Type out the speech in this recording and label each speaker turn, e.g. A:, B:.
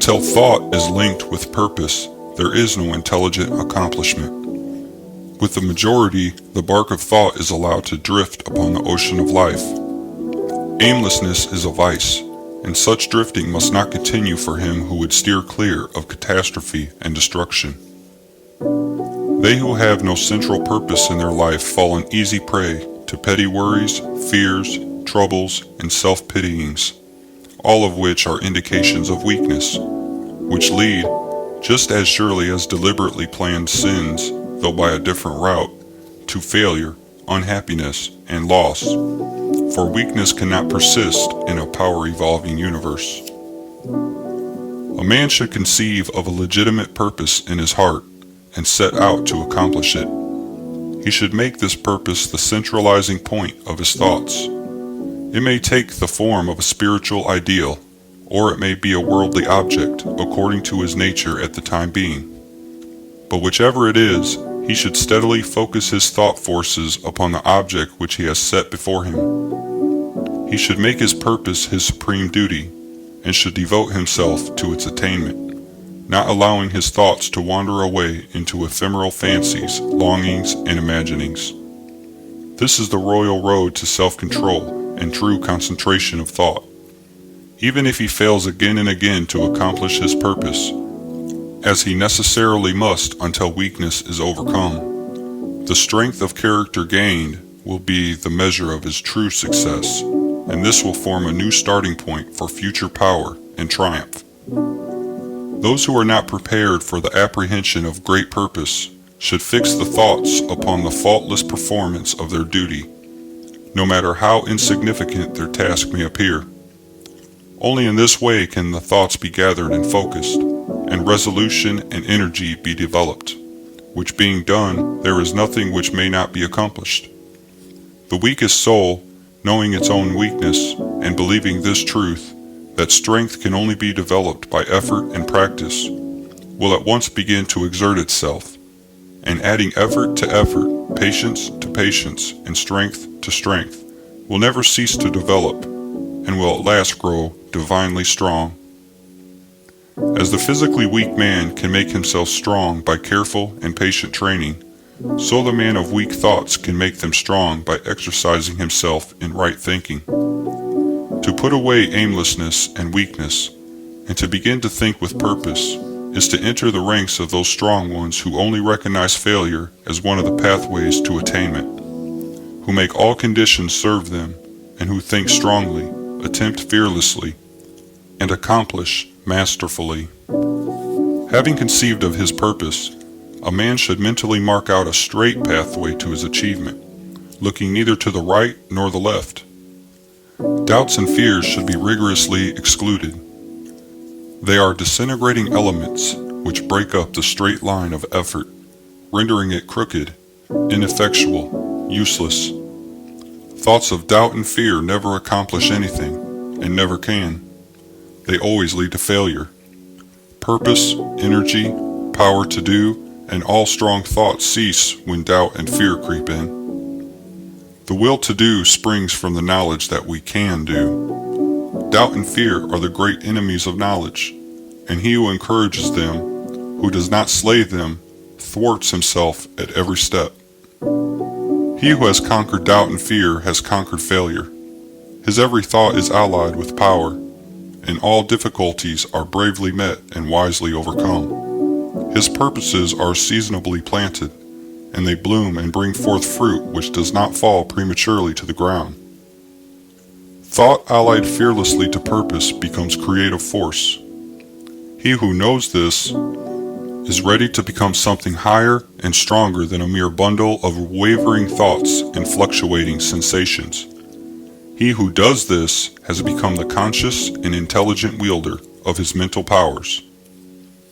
A: Until thought is linked with purpose, there is no intelligent accomplishment. With the majority, the bark of thought is allowed to drift upon the ocean of life. Aimlessness is a vice, and such drifting must not continue for him who would steer clear of catastrophe and destruction. They who have no central purpose in their life fall an easy prey to petty worries, fears, troubles, and self-pityings, all of which are indications of weakness, which lead, just as surely as deliberately planned sins, though by a different route, to failure, unhappiness, and loss. For weakness cannot persist in a power-evolving universe. A man should conceive of a legitimate purpose in his heart and set out to accomplish it. He should make this purpose the centralizing point of his thoughts. It may take the form of a spiritual ideal, or it may be a worldly object according to his nature at the time being. But whichever it is, he should steadily focus his thought forces upon the object which he has set before him. He should make his purpose his supreme duty, and should devote himself to its attainment, not allowing his thoughts to wander away into ephemeral fancies, longings, and imaginings. This is the royal road to self-control and true concentration of thought. Even if he fails again and again to accomplish his purpose, as he necessarily must until weakness is overcome, the strength of character gained will be the measure of his true success, and this will form a new starting point for future power and triumph. Those who are not prepared for the apprehension of great purpose should fix the thoughts upon the faultless performance of their duty, no matter how insignificant their task may appear. Only in this way can the thoughts be gathered and focused, and resolution and energy be developed, which being done, there is nothing which may not be accomplished. The weakest soul, knowing its own weakness, and believing this truth, that strength can only be developed by effort and practice, will at once begin to exert itself, and adding effort to effort, patience to patience, and strength to strength, will never cease to develop, and will at last grow divinely strong. As the physically weak man can make himself strong by careful and patient training, so the man of weak thoughts can make them strong by exercising himself in right thinking. To put away aimlessness and weakness, and to begin to think with purpose, is to enter the ranks of those strong ones who only recognize failure as one of the pathways to attainment, who make all conditions serve them, and who think strongly, attempt fearlessly, and accomplish masterfully. Having conceived of his purpose, a man should mentally mark out a straight pathway to his achievement, looking neither to the right nor the left. Doubts and fears should be rigorously excluded. They are disintegrating elements which break up the straight line of effort, rendering it crooked, ineffectual, useless. Thoughts of doubt and fear never accomplish anything, and never can. They always lead to failure. Purpose, energy, power to do, and all strong thoughts cease when doubt and fear creep in. The will to do springs from the knowledge that we can do. Doubt and fear are the great enemies of knowledge, and he who encourages them, who does not slay them, thwarts himself at every step. He who has conquered doubt and fear has conquered failure. His every thought is allied with power, and all difficulties are bravely met and wisely overcome. His purposes are seasonably planted, and they bloom and bring forth fruit which does not fall prematurely to the ground. Thought allied fearlessly to purpose becomes creative force. He who knows this is ready to become something higher and stronger than a mere bundle of wavering thoughts and fluctuating sensations. He who does this has become the conscious and intelligent wielder of his mental powers.